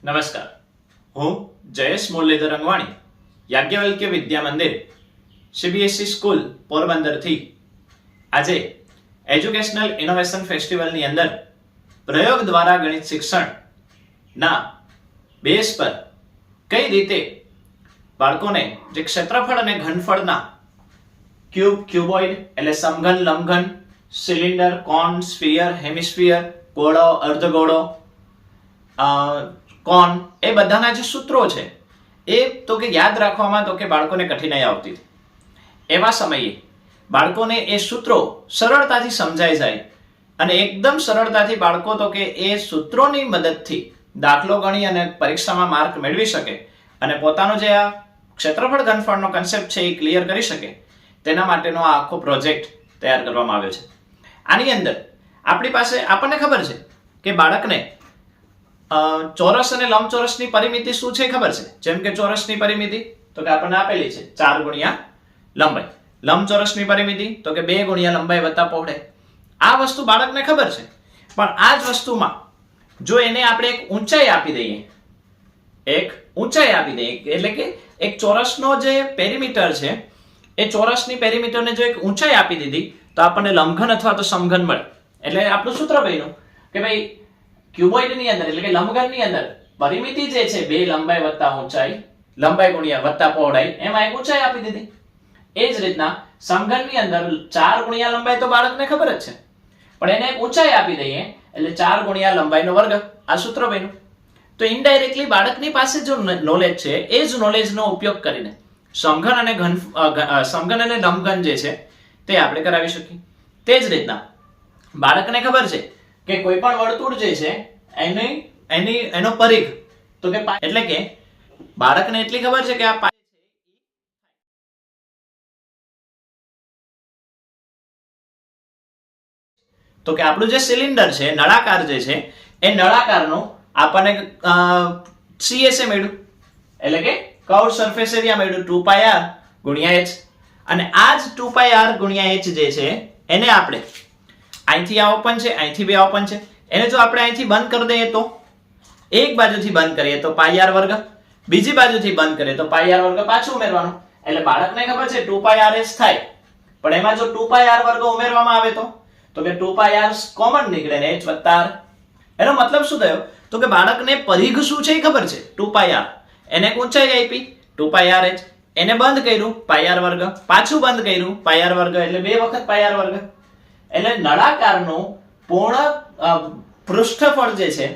નમસ્કાર, હું Jayesh Muralidhar અંગવાણી, Yajnavalkya Vidya Mandir CBSE school પોરબંદરથી આજે એજ્યુકેશનલ ઇનોવેશન ફેસ્ટિવલની અંદર પ્રયોગ દ્વારા ગણિત શિક્ષણના બેઝ પર કઈ રીતે બાળકોને જે ક્ષેત્રફળ અને ઘનફળના ક્યુબ, ક્યુબોઇડ એટલે સમઘન, લંબઘન, સિલિન્ડર, કોન, સ્ફિયર, હેમિસ્ફિયર, ગોળો, અર્ધગોળો, કોન, એ બધાના જે સૂત્રો છે એ તો કે યાદ રાખવામાં તો કે બાળકોને કઠિનાઈ આવતી હતી. એવા સમયે બાળકોને એ સૂત્રો સરળતાથી સમજાઈ જાય અને એકદમ સરળતાથી બાળકો તો કે એ સૂત્રોની મદદથી દાખલો ગણી અને પરીક્ષામાં માર્ક મેળવી શકે અને પોતાનો જે આ ક્ષેત્રફળ ઘનફળનો કન્સેપ્ટ છે એ ક્લિયર કરી શકે, તેના માટેનો આ આખો પ્રોજેક્ટ તૈયાર કરવામાં આવ્યો છે. આની અંદર આપણી પાસે આપણને ખબર છે કે બાળકને ચોરસ અને લંબચોરસની પરિમિતિ શું છે ખબર છે. જેમ કે ચોરસની પરિમિતિ તો કે આપણને આપેલી છે 4 ગુણ્યા લંબાઈ, લંબચોરસની પરિમિતિ તો કે 2 ગુણ્યા લંબાઈ વત્તા પહોળાઈ. આ વસ્તુ બાળકને ખબર છે, પણ આ જ વસ્તુમાં જો એને આપણે એક ઊંચાઈ આપી દઈએ, એટલે કે એક ચોરસનો જે પેરીમીટર છે એ ચોરસની પેરીમીટરને જો એક ઊંચાઈ આપી દીધી તો આપણને લંબઘન અથવા તો સમઘન મળે. એટલે આપણું સૂત્ર બન્યું કે ભાઈ ક્યુબોઇડની અંદર એટલે કે લંબઘનની અંદર પરિમિતિ જે છે 2 લંબાઈ વત્તા ઊંચાઈ, લંબાઈ ગુણ્યા વત્તા પહોળાઈ, એમાં એક ઊંચાઈ આપી દીધી. એ જ રીતના સમઘનની અંદર 4 ગુણ્યા લંબાઈ તો બાળકને ખબર જ છે, પણ એને એક ઊંચાઈ આપી દઈએ એટલે 4 ગુણ્યા લંબાઈનો વર્ગ. આ સૂત્ર બન્યું. તો ઇનડાયરેક્ટલી બાળકની પાસે જો નોલેજ છે એ જ નોલેજનો ઉપયોગ કરીને સમઘન અને લંબઘન જે છે તે આપણે કરાવી શકીએ. તે જ રીતના બાળકને ખબર છે કે કોઈ પણ વર્તુળ જે છે એનો પરિઘ તો કે એટલે કે બાળકને એટલી ખબર છે કે આ તો કે આપણું જે સિલિન્ડર છે, નળાકાર જે છે, એ નળાકારનું આપણને CSA મળ્યું એટલે કે કર્વ સરફેસ એરિયા મળ્યું 2πr ગુણ્યા h. અને આ જ 2πr ગુણ્યા h જે છે એને આપણે અહીંથી આ ઓપન છે, અહીંથી બે ઓપન છે, એને જો આપણે અહીંથી બંધ કરી દઈએ તો એક બાજુથી બંધ કરીએ તો πr વર્ગ, બીજી બાજુથી બંધ કરીએ તો πr વર્ગ પાછું ઉમેરવાનું. એટલે બાળકને ખબર છે 2πrs થાય, પણ એમાં જો 2πr વર્ગ ઉમેરવામાં આવે તો કે 2πr કોમન નીકળે ને h વત્તા r. એનો મતલબ શું થયો તો કે બાળકને પરિઘ શું છે એ ખબર છે 2πr, એને ઊંચાઈ આપી 2πrh, એને બંધ કર્યું πr વર્ગ, પાછું બંધ કર્યું πr વર્ગ, એટલે 2 વખત πr વર્ગ. એટલે નળાકારનું પૂર્ણ પૃષ્ઠફળ જે છે,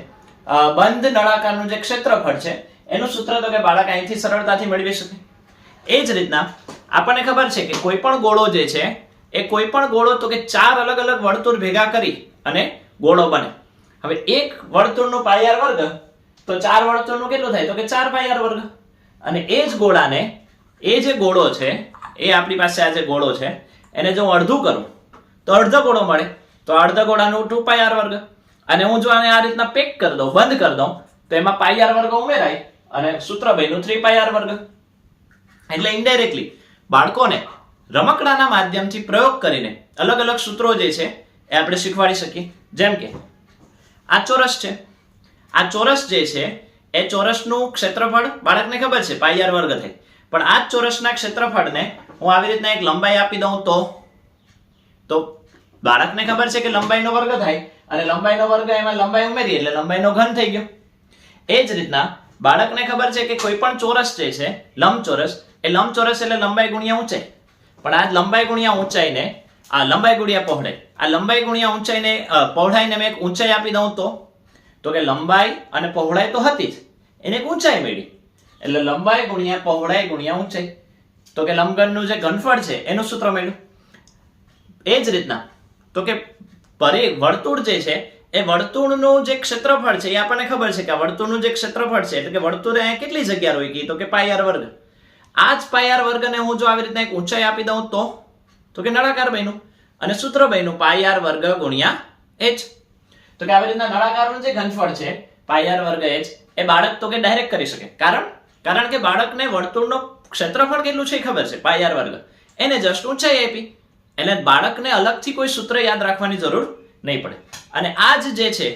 બંધ નળાકારનું જે ક્ષેત્રફળ છે એનું સૂત્ર તો કે બાળક અહીંથી સરળતાથી મેળવી શકે. એ જ રીતના આપણને ખબર છે કે કોઈ પણ ગોળો જે છે એ કોઈ પણ ગોળો તો કે 4 અલગ અલગ વર્તુળ ભેગા કરી અને ગોળો બને. હવે એક વર્તુળનું πr વર્ગ તો 4 વર્તુળનું કેટલું થાય તો કે 4πr વર્ગ. અને એ જ ગોળાને, એ જે ગોળો છે એ આપણી પાસે આ જે ગોળો છે એને જો હું અડધું કરું તો અડધો ગોળો મળે, તો અડધા ગોળાનું 2πr વર્ગ. અને હું જો આને આ રીતના પેક કરી દઉં, બંધ કરી દઉં, તો એમાં πr વર્ગ ઉમેરાય અને સૂત્ર બન્યું 3πr વર્ગ. એટલે ઇનડાયરેક્ટલી બાળકોને રમકડાના માધ્યમથી પ્રયોગ કરીને અલગ અલગ સૂત્રો જે છે એ આપણે શીખવાડી શકીએ. જેમ કે આ ચોરસ છે, આ ચોરસ જે છે એ ચોરસનું ક્ષેત્રફળ બાળકને ખબર છે πr વર્ગ થાય, પણ આ જ ચોરસના ક્ષેત્રફળને હું આવી રીતના એક લંબાઈ આપી દઉં તો બાળકને ખબર છે કે લંબાઈનો વર્ગ થાય અને લંબાઈનો વર્ગ એમાં લંબાઈ ઉમેરીએ એટલે લંબાઈનો ઘન થઈ ગયો. એ જ રીતના બાળકને ખબર છે કે કોઈ પણ ચોરસ જે છે લંબચોરસ, એ લંબચોરસ એટલે લંબાઈ ગુણ્યા ઊંચાઈ, પણ આ લંબાઈ ગુણ્યા ઊંચાઈને આ લંબાઈ ગુણ્યા પહોળાઈ, આ લંબાઈ ગુણ્યા ઊંચાઈને પહોળાઈને મેં એક ઊંચાઈ આપી દઉં તો કે લંબાઈ અને પહોળાઈ તો હતી જ, એને એક ઊંચાઈ મળી એટલે લંબાઈ ગુણ્યા પહોળાઈ ગુણ્યા ઊંચાઈ, તો કે લંબઘનનું જે ઘનફળ છે એનું સૂત્ર મળ્યું. એ જ રીતના તો કે વર્તુળ જે છે એ વર્તુળનું જે ક્ષેત્રફળ છે એ આપણને ખબર છે કે આ વર્તુળનું જે ક્ષેત્રફળ છે એટલે કે વર્તુળે અહીંયા કેટલી જગ્યા રોકી ગઈ તો કે πr વર્ગ. આ જ πr વર્ગને હું જો આવી રીતના એક ઊંચાઈ આપી દઉં તો કે નળાકાર બન્યું અને સૂત્ર બન્યું πr વર્ગ ગુણ્યા h. તો કે આવી રીતના નળાકારનું જે ઘનફળ છે πr વર્ગ h એ બાળક તો કે ડાયરેક્ટ કરી શકે. કારણ કે બાળકને વર્તુળનો ક્ષેત્રફળ કેટલું છે એ ખબર છે πr વર્ગ, એને જસ્ટ ઊંચાઈ આપી એટલે બાળકને અલગથી કોઈ સૂત્ર યાદ રાખવાની જરૂર નહીં પડે. અને આ જ જે છે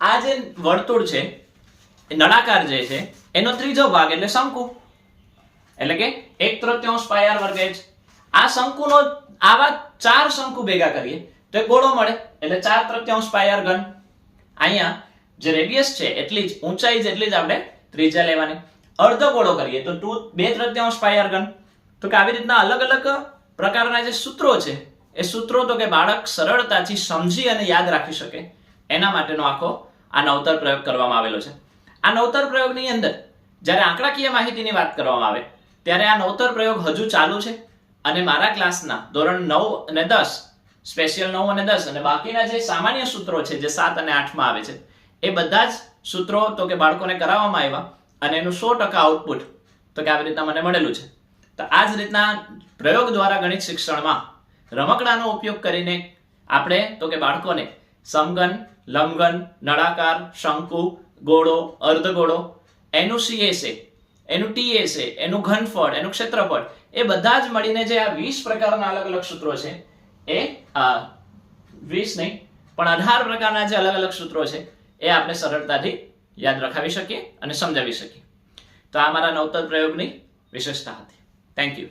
આ જે વર્તુળ છે એ નળાકાર જે છે એનો ત્રીજો ભાગ એટલે શંકુ, એટલે કે 1/3 પાય r વર્ગ h. આ શંકુનો આવા 4 શંકુ ભેગા કરીએ તો એક ગોળો મળે એટલે 4/3 પાય r ઘન. અહીંયા જે રેડિયસ છે એટલી જ ઊંચાઈ જેટલી જ આપણે ત્રિજ્યા લેવાની. અર્ધ ગોળો કરીએ તો 2/3 પાય r ઘન. તો કે આવી રીતના અલગ અલગ પ્રકારના જે સૂત્રો છે એ સૂત્રો તો કે બાળક સરળતાથી સમજી અને યાદ રાખી શકે એના માટેનો આખો આ નવતર પ્રયોગ કરવામાં આવેલો છે. આ નવતર પ્રયોગની અંદર જ્યારે આંકડાકીય માહિતીની વાત કરવામાં આવે ત્યારે આ નવતર પ્રયોગ હજુ ચાલુ છે અને મારા ક્લાસના ધોરણ 9 અને 10 સ્પેશિયલ 9 અને 10 અને બાકીના જે સામાન્ય સૂત્રો છે જે 7 અને 8 માં આવે છે એ બધા જ સૂત્રો તો કે બાળકોને કરાવવામાં આવ્યા અને એનું 100% આઉટપુટ તો કે આવી રીતના મને મળેલું છે. તો આ જ રીતના પ્રયોગ દ્વારા ગણિત શિક્ષણમાં રમકડાનો ઉપયોગ કરીને આપણે તો કે બાળકોને સમઘન, લંબઘન, નળાકાર, શંકુ, ગોળો, અર્ધગોળો, એનું CSA, એનું TSA, એનું ઘનફળ, એનું ક્ષેત્રફળ એ બધા જ મળીને જે આ 20 પ્રકારના અલગ અલગ સૂત્રો છે એ 20 નહીં પણ 18 પ્રકારના જે અલગ અલગ સૂત્રો છે એ આપણે સરળતાથી યાદ રખાવી શકીએ અને સમજાવી શકીએ. તો આ મારા નવતર પ્રયોગની વિશેષતા હતી. Thank you.